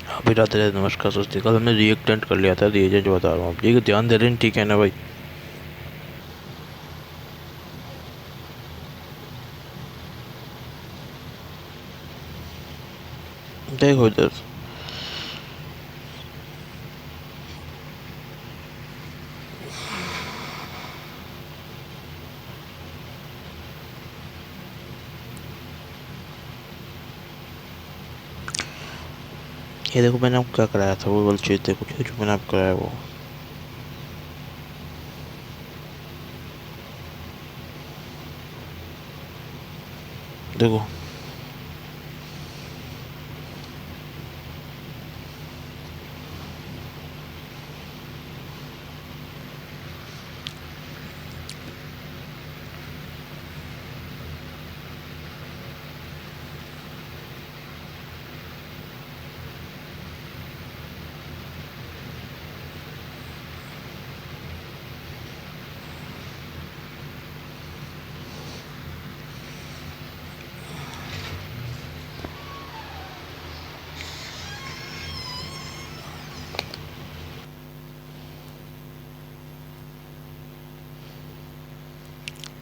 अभी राधे राधे नमस्कार दोस्ती। कल हमने रिएक्टेंट कर लिया था रिएजेंट बता रहा हूँ आप ये ध्यान दे रहे हैं ठीक है ना भाई। देखो इधर ये देखो मैंने आपको क्या कराया था वो वाली चीज़ देखो ठीक है, जो मैंने आपको कराया वो देखो।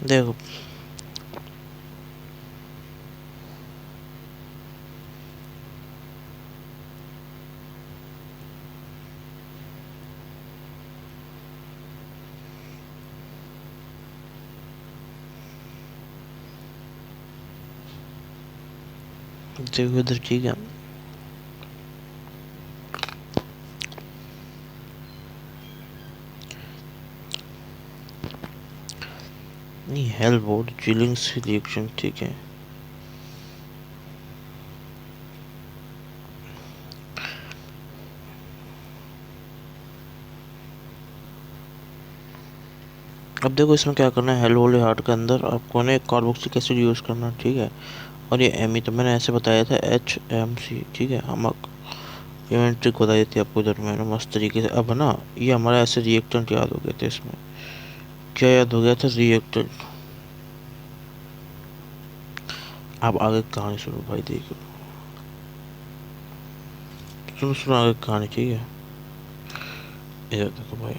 देखो देखो इधर ठीक है। नहीं हेल्प बोर्ड चिलिंग रिएक्शन ठीक है। अब देखो इसमें क्या करना है हेल्प वाले हार्ट के अंदर आपको ना एक कार्बोक्सिलिक एसिड यूज़ करना है ठीक है। और ये एम तो मैंने ऐसे बताया था HMC ठीक है। हम ये ट्रिक बताई थी आपको इधर मैंने मस्त तरीके से। अब ना ये हमारा ऐसे रिएक्टेंट याद हो गए थे इसमें। क्या याद हो गया था रिएक्टेंट। अब आगे कहानी सुनो भाई देखो। सुनो सुनो आगे कहानी ठीक है। इधर देखो भाई।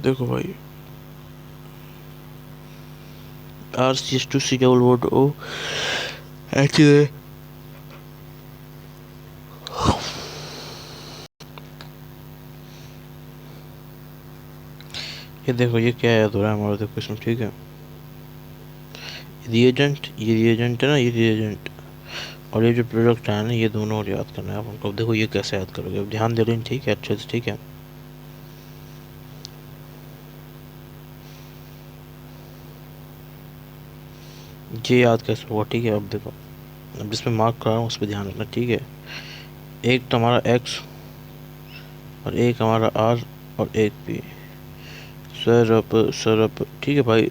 देखो भाई RCH2C double bond O H ये देखो ये क्या याद हो रहा है हमारा देखो इसमें ठीक है। रिएजेंट ये रिएजेंट है ना ये रिएजेंट और ये जो प्रोडक्ट है ना ये दोनों और याद करना है आपको। देखो ये कैसे याद करोगे अब ध्यान दे रहे हैं ठीक है अच्छे से ठीक है। ये याद कैसे होगा ठीक है। अब देखो अब जिसमें मार्क कर रहा हूँ उस पर ध्यान रखना ठीक है। एक तो हमारा X और एक हमारा R और एक P सर अप ठीक है भाई।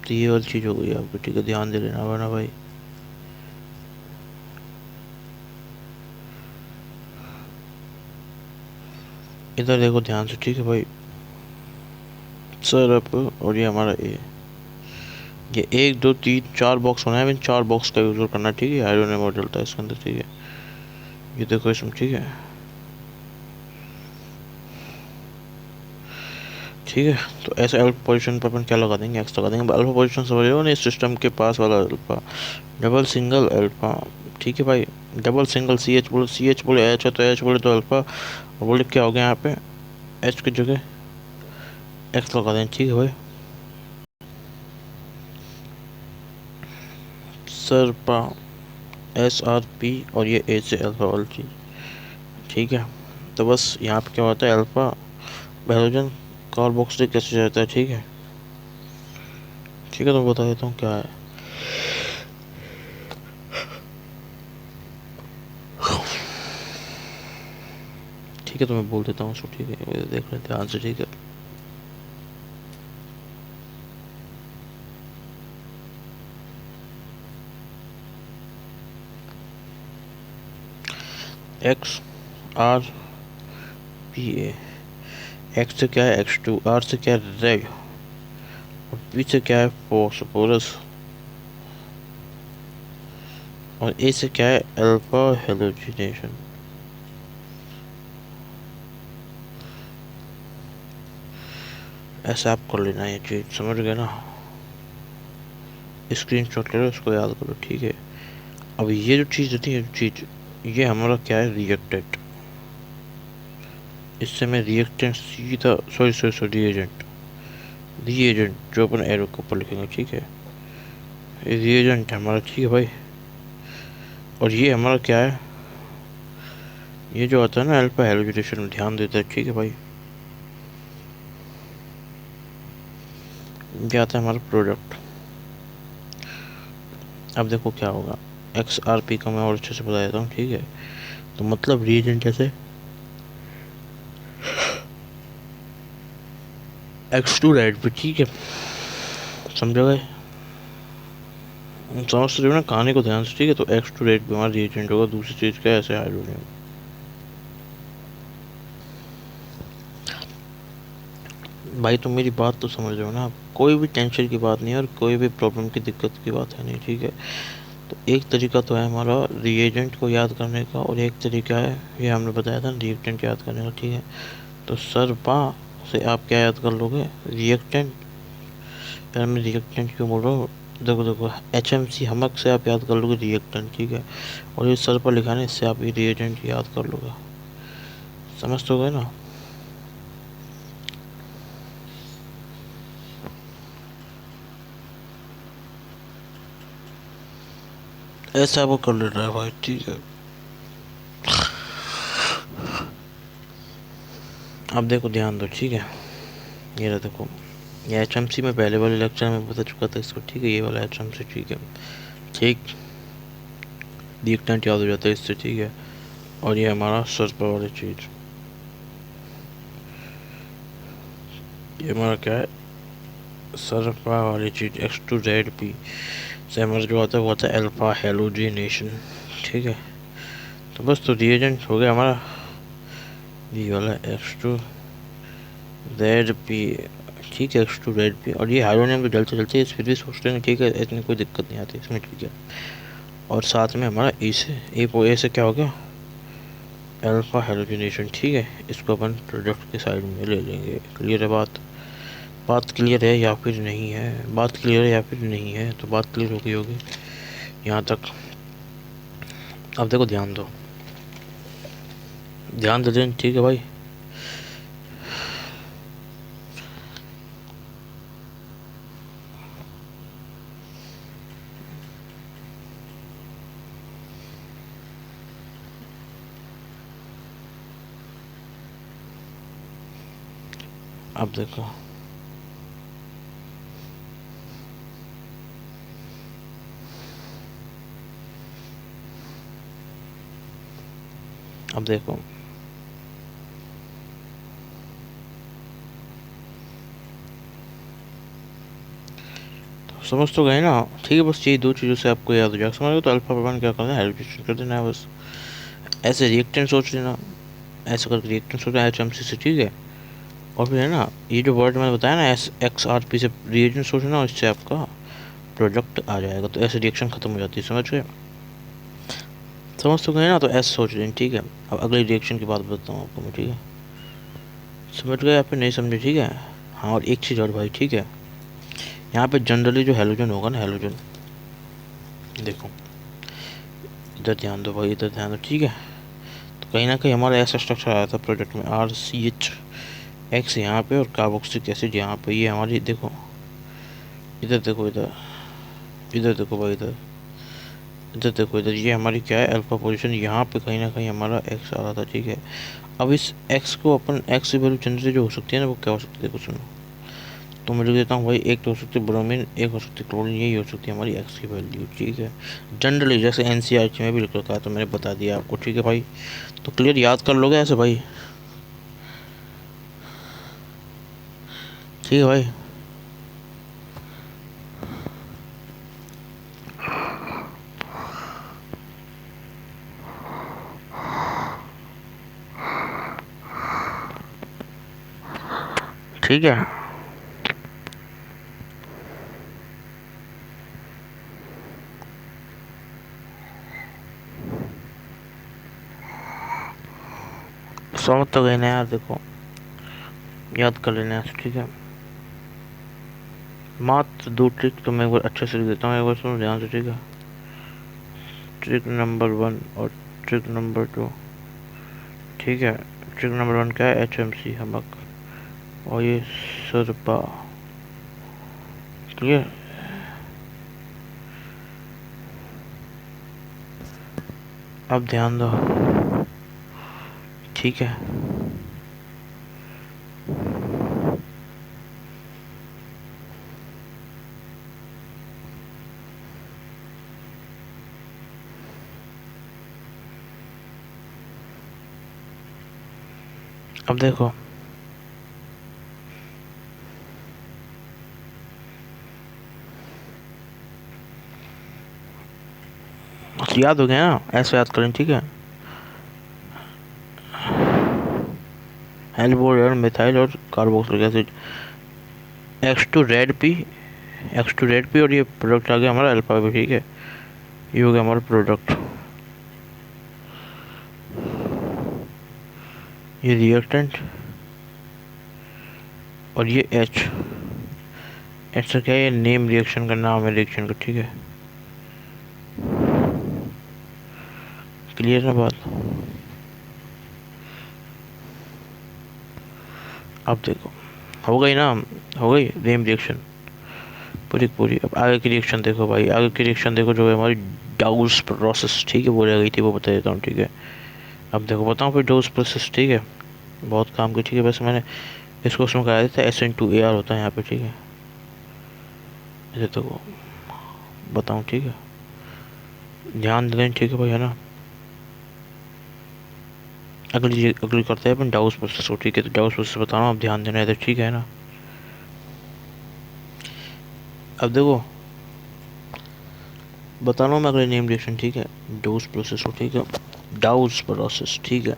तो ये वाली चीज़ हो गई आपको ठीक है ध्यान दे लेना वरना भाई। इधर देखो ध्यान से ठीक है भाई। सर अप और ये हमारा ए ये 1 2 3 4 बॉक्स बनाया मैंने 4 बॉक्स का यूज़ करना ठीक है। आयरन मॉडल था इसके अंदर ठीक है। ये देखो इसमें ठीक है। ठीक है तो ऐसे अल्फा पोजीशन पर अपन क्या लगा देंगे एक्स लगा देंगे। अल्फा पोजीशन समझ रहे हो ना इस सिस्टम के पास वाला अल्फा डबल सिंगल अल्फा ठीक है भाई। डबल सिंगल सी एच बोले एच है तो एच बोले तो अल्फा और बोले क्या हो गया यहाँ पे एच की जगह एक्स लगा दें ठीक है भाई। सरपा SRP और ये ए से अल्फा वाली चीज़ ठीक है। तो बस यहाँ पे क्या होता है अल्फा हाइड्रोजन कार्बोक्सिलिक कैसे रहता है ठीक है। ठीक है तो बता देता हूँ क्या है। ठीक है तो मैं बोल देता हूँ उसको ठीक है देख रहे ध्यान से ठीक है। XRPA एक्स से क्या है X2 R से क्या है रेड और पी से क्या है फोस्फोरस और ए से क्या है, अल्फा हेलोजिनेशन। ऐसा आप कर लेना, ये चीज़ समझ गए ना। स्क्रीन शॉट ले लो, उसको याद करो, ठीक है। अब ये जो चीज़ होती है, चीज़ ये हमारा क्या है, रिएक्टेंट। इससे मैं रिएक्टेंट सीधा, सॉरी रिएजेंट, रिएजेंट जो अपन एरो के ऊपर लिखेंगे, ठीक है। ये रिएजेंट है हमारा, ठीक है भाई। और ये हमारा क्या है, ये जो आता है ना अल्फा हेलोजिनेशन में, ध्यान देता है, ठीक है भाई। ये आता है हमारा प्रोडक्ट। अब देखो क्या होगा, XRP का मैं और अच्छे से बता देता हूँ, ठीक है। तो मतलब रिएजेंट जैसे X2 रेड पे, ठीक है, समझो गए, समझ रहे हो ना कहानी को ध्यान से, ठीक है। तो X2 रेड पे हमारा रिएजेंट होगा, दूसरी चीज़ क्या है, ऐसे हाइड्रोनियम। भाई तुम मेरी बात तो समझ रहे हो ना, कोई भी टेंशन की बात नहीं है और कोई भी प्रॉब्लम की दिक्कत की बात है नहीं, ठीक है। तो एक तरीका तो है हमारा रिएजेंट को याद करने का, और एक तरीका है ये हमने बताया था रिएक्टेंट याद करने का, ठीक है। तो सरपा से आप क्या याद कर लोगे, रिएक्टेंट। यार मैं रिएक्टेंट क्यों बोल रहा हूँ, देखो देखो HMC हमक से आप याद कर लोगे रिएक्टेंट, ठीक है। और ये सरपा लिखा है, इससे आप ये रिएजेंट याद कर लोगे, समझ तो गए ना। ऐसा वो कर लेना है भाई, ठीक है। अब देखो ध्यान दो, ठीक है। ये रहा देखो, ये HMC में पहले वाले लेक्चर में बता चुका था इसको, ठीक है। ये वाला HMC, ठीक है, ठीक। रिएक्टेंट याद हो जाता है इससे, ठीक है। और ये हमारा सरपा वाली चीज़, ये हमारा क्या है, सरपा वाली चीज़ X2ZP से हमारा जो आता है वो आता है अल्फा हेलोजिनेशन, ठीक है। तो बस, तो रिएजेंट हो गया हमारा ये वाला X2ZP, ठीक है, X2ZP। और ये हाइड्रोनियम तो जलते जलते फिर भी सोचते हैं, ठीक है, इतनी कोई दिक्कत नहीं आती इसमें, ठीक है। और साथ में हमारा ए से क्या हो गया, अल्फा हेलोजिनेशन, ठीक है। इसको अपन प्रोडक्ट के साइड में ले लेंगे। क्लियर है बात, बात क्लियर है या फिर नहीं है, बात क्लियर है या फिर नहीं है, तो बात क्लियर हो गई होगी यहाँ तक। अब देखो ध्यान दो, ध्यान दे दें, ठीक है भाई। अब देखो, अब देखो, समझ तो गए ना, ठीक है। बस ये दो चीज़ों से आपको याद हो जाएगा, समझ गए। तो अल्फा प्रमाण क्या करना है, हाइड्रोजन कर देना है बस। ऐसे रिएक्टेंट सोच लेना, ऐसे करके रिएक्टेंट सोचना है HMC से, ठीक है। और फिर है ना, ये जो वर्ड मैंने बताया ना XRP से रिएजेंट सोचना, इससे आपका प्रोडक्ट आ जाएगा। तो ऐसे रिएक्शन खत्म हो जाती है, समझ गए, समझ तो गए ना। तो ऐसे सोच लें, ठीक है। अब अगली रिएक्शन की बात बताता हूँ आपको मैं, ठीक है। समझ गए या फिर नहीं समझे, ठीक है। हाँ, और एक चीज़ और भाई, ठीक है। यहाँ पे जनरली जो हेलोजन होगा ना, हेलोजन देखो, इधर ध्यान दो भाई, इधर ध्यान दो, ठीक है। तो कहीं ना कहीं हमारा ऐसा स्ट्रक्चर आया था प्रोडक्ट में, RCH यहाँ पे और कार्बोक्सिलिक एसिड यहाँ पे। ये हमारी देखो, इधर देखो, इधर इधर देखो भाई, इधर इधर देखो, इधर ये हमारी क्या है, अल्फा पोजीशन। यहाँ पे कहीं ना कहीं हमारा X आ रहा था, ठीक है। अब इस X को अपन X की वैल्यू जनरली जो हो सकती है ना, वो क्या हो सकती है, देखो सुनो। तो मैं लिख देता हूँ भाई, एक तो हो सकती है ब्रोमीन, एक हो सकती है क्लोरीन, यही हो सकती है हमारी X की वैल्यू, ठीक है। जनरली जैसे NCERT में भी लिख रखा है, तो मैंने बता दिया आपको, ठीक है भाई। तो क्लियर, याद कर लोगे ऐसे भाई, ठीक है भाई। ठीक है, समझ तो गए ना यार, देखो याद कर लेना है, ठीक है। मात्र 2 ट्रिक तो मैं एक बार अच्छे से लिख देता हूँ, एक बार सुनो ध्यान से, ठीक है। ट्रिक नंबर 1 और ट्रिक नंबर 2, ठीक है। ट्रिक नंबर 1 क्या है? HMC हमक, और ये सरपा, क्लियर। अब ध्यान दो, ठीक है। अब देखो, याद हो गया ना? ऐसे याद करें, ठीक है। हेल्बोरेट मिथाइल और carboxylic acid, X2 red P और ये प्रोडक्ट आ गया हमारा अल्फा भी, ठीक है। ये हो गया हमारा प्रोडक्ट, ये रिएक्टेंट, और ये एच से क्या है? ये नेम रिएक्शन का नाम है रिएक्शन का, ठीक है। क्लियर ना बात? अब देखो, हो गई ना, हो गई नेम रिएक्शन पूरी पूरी। अब आगे की रिएक्शन देखो भाई, आगे की रिएक्शन देखो, जो है हमारी डाउस प्रोसेस, ठीक है, वो रह गई थी, वो बता देता हूँ, ठीक है। अब देखो बताऊँ फिर डाउस प्रोसेस, ठीक है, बहुत काम की, ठीक है। बस मैंने इसको उसमें कराया था, SN2AR होता है यहाँ पे, ठीक है। इसे तो बताऊँ, ठीक है, ध्यान दें, ठीक है भाई, है ना। अगली करते हैं अपन डाउस प्रोसेस को, ठीक है। तो डाउस प्रोसेस बता रहा हूँ, आप ध्यान देना इधर, ठीक है ना। अब देखो बता रहा हूँ मैं अगले नेम रिएक्शन, ठीक है, डाउस प्रोसेस को, ठीक है, डाउस प्रोसेस, ठीक है।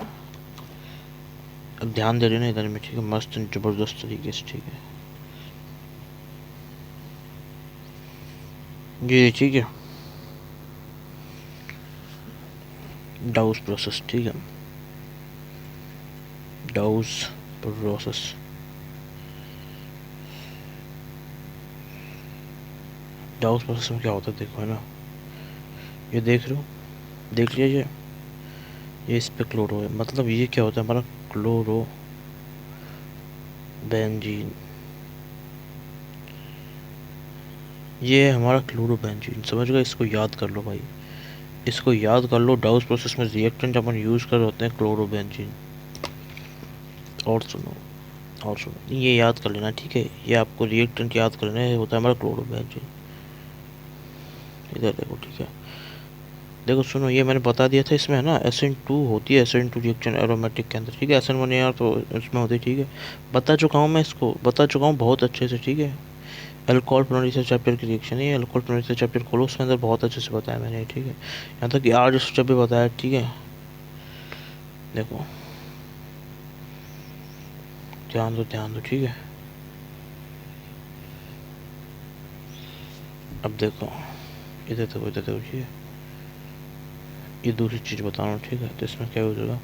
अब ध्यान दे रहे ना इधर में, ठीक है, मस्त जबरदस्त तरीके से, ठीक है जी, ठीक है। डाउस प्रोसेस, ठीक है, डाउस प्रोसेस, डाउस प्रोसेस में क्या होता है देखो, है ना, ये देख रहे हो, देख लीजिए, ये इस पे क्लोरो है, मतलब ये क्या होता है हमारा क्लोरो बेंजीन, ये हमारा क्लोरो बेंजीन, समझ गए? इसको याद कर लो भाई, इसको याद कर लो। डाउस प्रोसेस में रिएक्टेंट अपन यूज़ कर रहे होते हैं क्लोरो बेंजीन। और सुनो, और सुनो, ये याद कर लेना, ठीक है, ये आपको रिएक्टेंट याद कर लेना, ये होता है हमारा क्लोरो बेंजीन। इधर देखो, ठीक है, देखो सुनो, ये मैंने बता दिया था, इसमें है ना SN2 होती है, SN2 रिएक्शन एरोमेटिक के अंदर, ठीक है। SN1AR तो इसमें होती है, ठीक है, बता चुका हूँ मैं, इसको बता चुका हूँ बहुत अच्छे से, ठीक है। अल्कोहल प्रोनाइसर चैप्टर की रिएक्शन है, अल्कोहल प्रोनाइसर चैप्टर खोलो, उसके अंदर बहुत अच्छे से बताया मैंने, ठीक है। यहाँ तक कि आज जब भी बताया, ठीक है, देखो ध्यान दो, ठीक है। अब देखो इधर देखो, इधर देखो, ठीक है, ये दूसरी चीज़ बता रहा हूँ, ठीक है। तो इसमें क्या यूज़ होगा?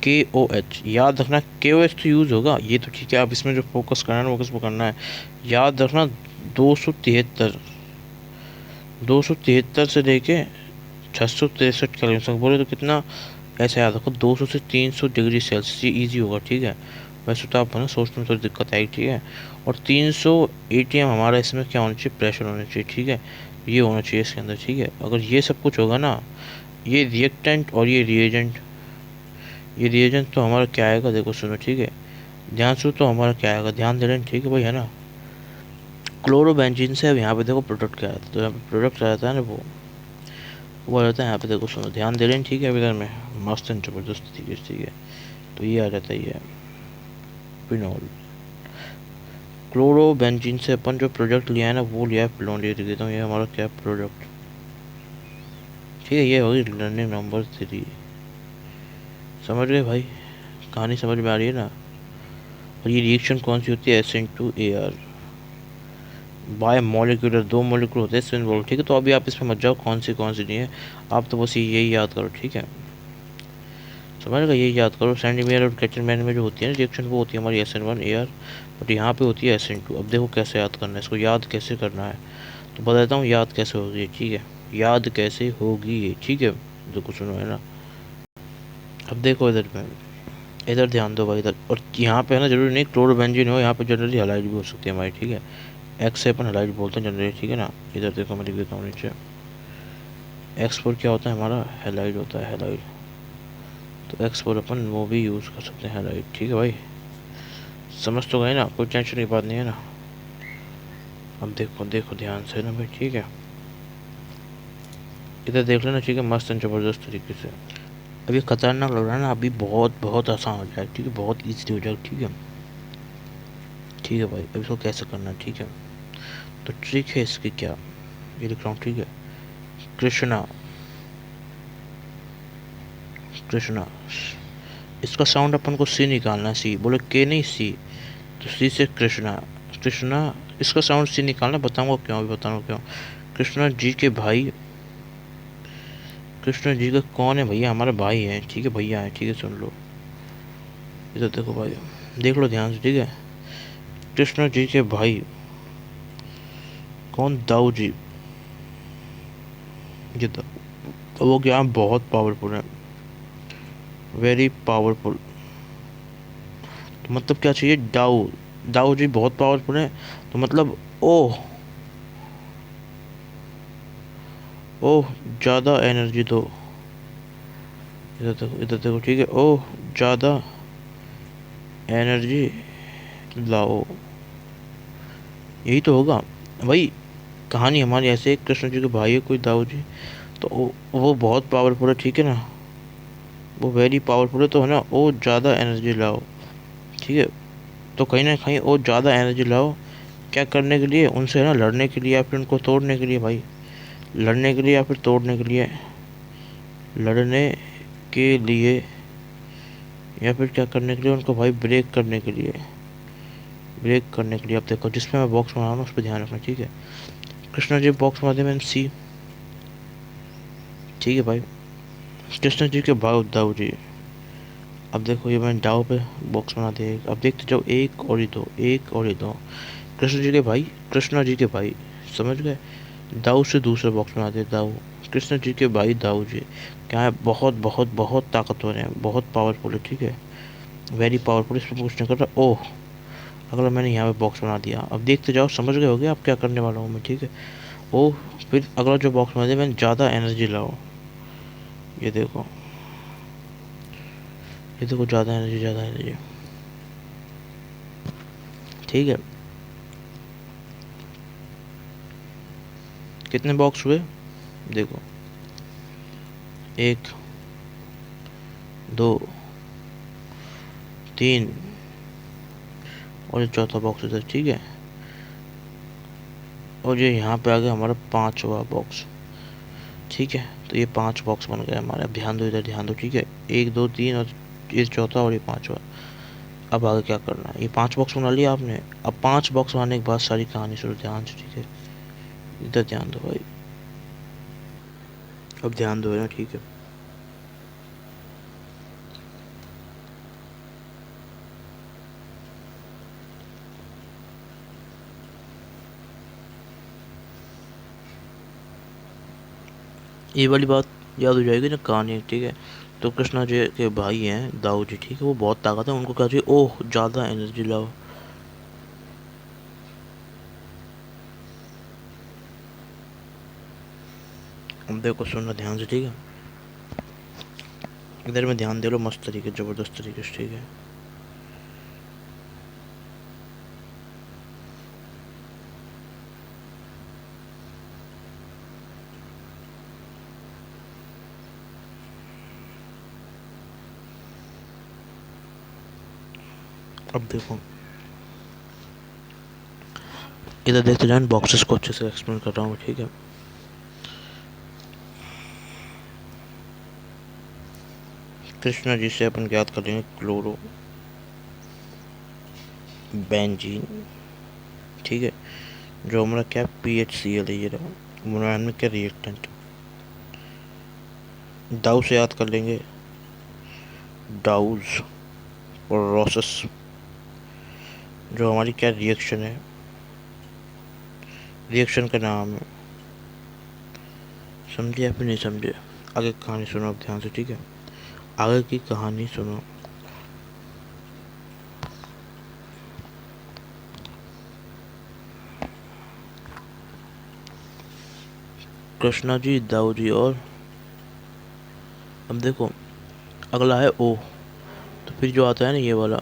KOH, याद रखना KOH तो यूज़ होगा, ये तो ठीक है। आप इसमें जो फोकस करना है, फोकस वो करना है, याद रखना 273 से लेके 663 कैलोरी तक बोले तो कितना, ऐसा याद रखो, 200 से 300 डिग्री सेल्सियस, ये ईजी होगा, ठीक है। वैसे तो आप ना सोचने में थोड़ी दिक्कत आएगी, ठीक है। और 300 ATM हमारा इसमें क्या होना चाहिए? प्रेशर होना चाहिए, ठीक है, ये होना चाहिए इसके अंदर, ठीक है। अगर ये सब कुछ होगा ना, ये रिएक्टेंट और ये रिएजेंट तो हमारा क्या आएगा देखो, सुनो, ठीक है, ध्यान से, तो हमारा क्या आएगा, ध्यान दे रहे हैं, ठीक है भाई, है ना। क्लोरोबेंजीन से अब यहाँ पे देखो प्रोडक्ट क्या आता है, तो यहाँ पे प्रोडक्ट रहता है ना, वो आ जाता है यहाँ पे, देखो सुनो, ध्यान दे रहे हैं, ठीक है, इधर में मस्त एंड जबरदस्त तरीके से, ठीक है। तो ये आ जाता है, ये फिनॉल। क्लोरोबेंजीन से अपन जो प्रोडक्ट लिया है ना, वो लिया है फिनॉल, ये देख देता हूँ, ये हमारा क्या प्रोडक्ट, ठीक है, ये होगी लर्निंग नंबर 3। समझ गए भाई, कहानी समझ में आ रही है ना। और ये रिएक्शन कौन सी होती है? SN2AR, बाय मॉलिक्यूलर, 2 मॉलिक्यूल होते हैं इसमें इन्वॉल्व, ठीक है। तो अभी आप इसमें मत जाओ कौन सी नहीं है, आप तो बस यही याद करो, ठीक है। समझ गए, ये याद करो। सेंटीमीटर और कैचनमैन में जो होती है ना रिएक्शन, वो होती है हमारी SN1 AR, बट यहाँ पे होती है SN2। अब देखो कैसे याद करना है इसको, याद कैसे करना है तो बताता हूँ याद कैसे होगी, ठीक है। याद कैसे होगी ये, ठीक है, देखो सुनो है ना। अब देखो इधर पे, इधर ध्यान दो भाई इधर, और यहाँ पे है ना जरूरी नहीं क्लोरोबेंजीन हो, यहाँ पे जनरली हैलाइड भी हो सकती है हमारी, ठीक है। एक्स से अपन हैलाइड बोलते हैं जनरली, ठीक है ना। इधर देखो मैं लिख देता हूँ नीचे, एक्स फोर क्या होता है हमारा, हैलाइड होता है, हैलाइड। तो एक्स फोर अपन वो भी यूज़ कर सकते हैं हैलाइड, ठीक है भाई। समझ तो गए ना, कोई टेंशन की बात नहीं है ना। अब देखो देखो ध्यान से ना भाई, ठीक है। इधर देख लेना, ठीक है, मस्त एंड ज़बरदस्त तरीके से। अब ये खतरनाक लग रहा है ना, अभी बहुत बहुत आसान हो जाए, ठीक है, बहुत ईजी हो जाए, ठीक है। ठीक है भाई, अब इसको कैसे करना है, ठीक है। तो ट्रिक है इसकी क्या, ये लिख रहा हूँ, ठीक है। कृष्णा, कृष्णा, इसका साउंड अपन को सी निकालना है, सी बोले के नहीं, सी। तो सी से कृष्णा, कृष्णा, इसका साउंड सी निकालना, बताऊंगा क्यों, अभी बताऊंगा क्यों। कृष्णा जी के भाई, कृष्ण जी का कौन है भैया, हमारे भाई हैं, ठीक है, भैया हैं, ठीक है, सुन लो। इधर देखो भाई, देख लो ध्यान से, ठीक है। कृष्ण जी के भाई कौन, दाऊ जी, ये तो वो क्या बहुत पावरफुल है, वेरी पावरफुल। तो मतलब क्या चाहिए, दाऊ, दाऊ जी बहुत पावरफुल है, तो मतलब ओह, ओह ज़्यादा एनर्जी दो। इधर देखो, इधर देखो, ठीक है, ओह ज़्यादा एनर्जी लाओ, यही तो होगा भाई। कहानी हमारी ऐसे, कृष्ण जी के भाई है कोई दाऊ जी, तो वो बहुत पावरफुल है, ठीक है ना, वो वेरी पावरफुल है, तो है ना, वो ज़्यादा एनर्जी लाओ, ठीक है। तो कहीं ना कहीं वो ज़्यादा एनर्जी लाओ, क्या करने के लिए, उनसे है ना लड़ने के लिए, या फिर उनको तोड़ने के लिए भाई, लड़ने के लिए या फिर तोड़ने के लिए, लड़ने के लिए, या फिर क्या करने के लिए, उनको भाई ब्रेक करने के लिए, ब्रेक करने के लिए। अब देखो जिसमें मैं बॉक्स बना रहा हूँ उस पर ध्यान रखना, ठीक है। कृष्णा जी बॉक्स बना दे मैंने सी, ठीक है भाई। कृष्ण जी के भाई दाऊ जी, अब देखो ये मैंने दाऊ पे बॉक्स बना दिया, अब देखते जाओ, एक और ही दो, एक और ही दो। कृष्ण जी के भाई, कृष्णा जी के भाई, समझ गए। दाऊ से दूसरा बॉक्स बना दिया, दाऊ, कृष्ण जी के भाई दाऊ जी क्या है, बहुत बहुत बहुत ताकतवर हैं, बहुत पावरफुल है, ठीक है, वेरी पावरफुल। इस पर कुछ नहीं कर रहा, ओह। अगला मैंने यहाँ पे बॉक्स बना दिया, अब देखते जाओ, समझ गए होगे आप क्या करने वाला हूँ मैं, ठीक है। ओह, फिर अगला जो बॉक्स बना दिया मैंने, ज़्यादा एनर्जी लाओ, ये देखो, ये देखो, ज़्यादा एनर्जी, ज़्यादा एनर्जी, ठीक है। कितने बॉक्स हुए देखो, एक, दो, तीन, और ये चौथा बॉक्स इधर, ठीक है। और ये यहाँ पे आ गया हमारा पांचवा बॉक्स, ठीक है। तो ये 5 बॉक्स बन गए हमारे। अब ध्यान दो, इधर ध्यान दो, ठीक है, एक दो तीन और ये चौथा और ये पांचवा। अब आगे क्या करना है, ये 5 बॉक्स बना लिया आपने। अब 5 बॉक्स बनाने के बाद सारी कहानी सुनो ध्यान से, ठीक है। इधर ध्यान दो भाई, अब ध्यान दो ना, ठीक है। ये वाली बात याद हो जाएगी ना कहानी, ठीक है। तो कृष्णा जी के भाई हैं दाऊ जी, ठीक है, वो बहुत ताकत है, उनको क्या चाहिए, ओह ज़्यादा एनर्जी लाओ। अब देखो सुनना ध्यान से, ठीक है। इधर में ध्यान दे लो मस्त तरीके, ज़बरदस्त तरीके से, ठीक है। अब देखो इधर देखते जाए, बॉक्सेस को अच्छे से एक्सप्लेन कर रहा हूँ, ठीक है। कृष्णा जी से अपन याद कर लेंगे क्लोरो बेंजीन, ठीक है, जो हमारा क्या PHCl है, ये रहा बनाने में क्या रिएक्टेंट। दाऊ से याद कर लेंगे डाउज प्रोसेस, जो हमारी क्या रिएक्शन है, रिएक्शन का नाम है। समझे या फिर नहीं समझे? आगे कहानी सुनो अब ध्यान से, ठीक है? आगे की कहानी सुनो। कृष्णा जी, दाऊ जी, और अब देखो अगला है ओ। तो फिर जो आता है ना ये वाला,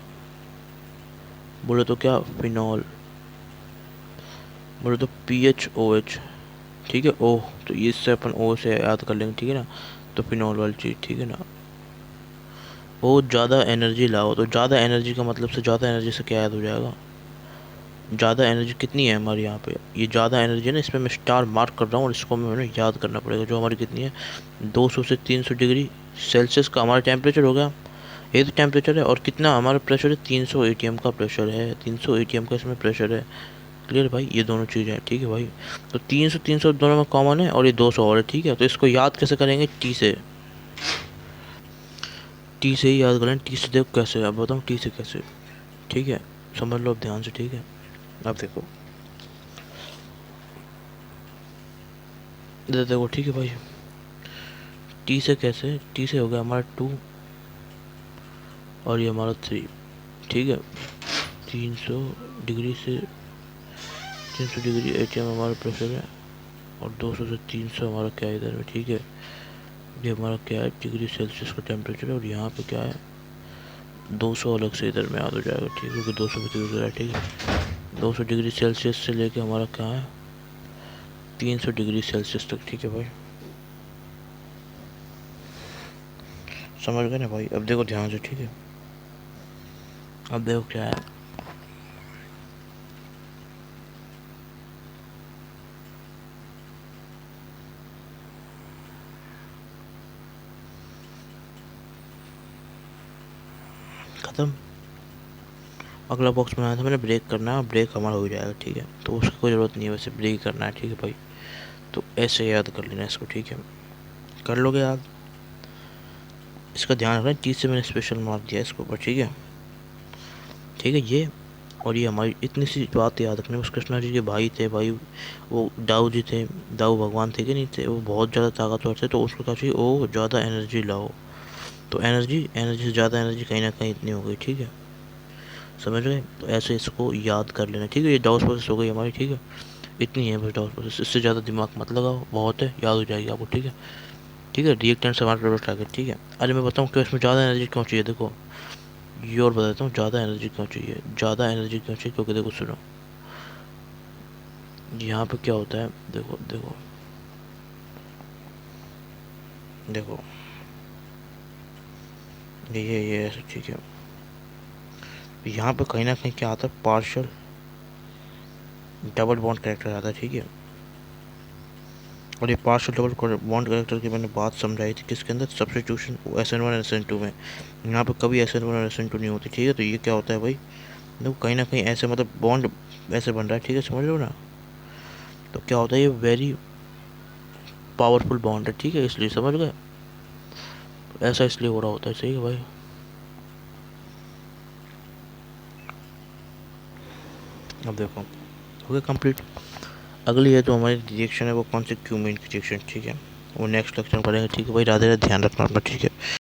बोले तो क्या, फिनॉल, बोले तो PHOH, ठीक है। ओ तो इससे अपन ओ से याद कर लेंगे, ठीक है ना। तो फिनॉल वाली चीज़, ठीक है ना। ओ ज़्यादा एनर्जी लाओ, तो ज़्यादा एनर्जी का मतलब से ज़्यादा एनर्जी से क्या याद हो जाएगा? ज़्यादा एनर्जी कितनी है हमारे यहाँ पे, ये ज़्यादा एनर्जी है ना, इसमें मैं स्टार मार्क कर रहा हूँ और इसको मैंने याद करना पड़ेगा। जो हमारी कितनी है, 200 से 300 डिग्री सेल्सियस का हमारा टेम्परेचर हो गया, ये तो टेम्परेचर है। और कितना हमारा प्रेशर है, 300 ATM का प्रेशर है, 300 ATM का इसमें प्रेशर है। क्लियर भाई, ये दोनों चीज़ें हैं, ठीक है भाई। तो 300 दोनों में कॉमन है और ये 200 और है, ठीक है। तो इसको याद कैसे करेंगे, टी से, टी से ही याद करें। टी से देखो कैसे, अब बताऊँ टी से कैसे, ठीक है? समझ लो अब ध्यान से, ठीक है? अब देखो, इधर देखो, ठीक है भाई। टी से कैसे, टी से हो गया हमारा 2 और ये हमारा 3, ठीक है। 300 डिग्री से 300 डिग्री ATM हमारा प्रेशर है, और 200 से 300 हमारा क्या है इधर में, ठीक है। ये हमारा क्या है, डिग्री सेल्सियस का टेम्परेचर है। और यहाँ पे क्या है, 200 अलग से इधर में याद हो जाएगा, ठीक है, क्योंकि 200 भी तो है, ठीक है। 200 डिग्री सेल्सियस से लेके हमारा क्या है, 300 डिग्री सेल्सियस तक, ठीक है भाई। समझ गए ना भाई? अब देखो ध्यान से, ठीक है? अब देखो क्या है, खत्म। अगला बॉक्स बनाया था मैंने, ब्रेक करना है, ब्रेक हमारा हो जाएगा, ठीक है। तो उसकी कोई ज़रूरत नहीं है, वैसे ब्रेक करना है, ठीक है भाई। तो ऐसे याद कर लेना इसको, ठीक है? कर लोगे याद? इसका ध्यान रखना, चीज़ से मैंने स्पेशल मार्क दिया इसके ऊपर, ठीक है? ठीक है, ये और ये हमारी इतनी सी बात याद रखनी। बस कृष्णा जी के भाई थे भाई, वो दाऊ जी थे, दाऊ भगवान थे कि नहीं थे, वो बहुत ज़्यादा ताकतवर थे। तो उसको क्या चाहिए, वो ज़्यादा एनर्जी लाओ। तो एनर्जी, एनर्जी से ज़्यादा एनर्जी कहीं ना कहीं इतनी हो गई, ठीक है? समझ गए? तो ऐसे इसको याद कर लेना, ठीक है? ये डाउस प्रोसेस हो गई हमारी, ठीक है? इतनी है बस डाउस प्रोसेस, इससे ज़्यादा दिमाग मत लगाओ, बहुत है, याद हो जाएगी आपको, ठीक है? ठीक है, रिएक्टेंट से हमारा प्रोडक्ट आ गया, ठीक है? अरे मैं बताऊँ क्यों इसमें ज़्यादा एनर्जी क्यों चाहिए, देखो ये और बताता हूँ ज़्यादा एनर्जी क्यों चाहिए। ज़्यादा एनर्जी क्यों चाहिए, क्योंकि देखो सुनो, यहाँ पे क्या होता है, देखो देखो देखो, ये ऐसे, ठीक है? यहाँ पे कहीं ना कहीं क्या आता है, पार्शियल डबल बॉन्ड कैरेक्टर आता है, ठीक है? और ये पार्शियल डबल बॉन्ड कैरेक्टर की मैंने बात समझाई थी किसके अंदर, सब्स्टिट्यूशन SN1 SN2 में। यहाँ पे कभी SN1 और SN2 नहीं होती, ठीक है? तो ये क्या होता है भाई, देखो कहीं ना कहीं ऐसे मतलब बॉन्ड ऐसे बन रहा है, ठीक है? समझ लो ना? तो क्या होता है, ये वेरी पावरफुल बॉन्ड है, ठीक है? इसलिए समझ गए, ऐसा इसलिए हो रहा होता है, सही है भाई? अब देखो हो गया कंप्लीट। अगली है जो हमारी रिएक्शन है, वो कौन सी, क्यूमीन की रिएक्शन, ठीक है? वो नेक्स्ट लेक्चर में पढ़ेंगे, ठीक है भाई? राधे राधे, ध्यान रखना अपना, ठीक है?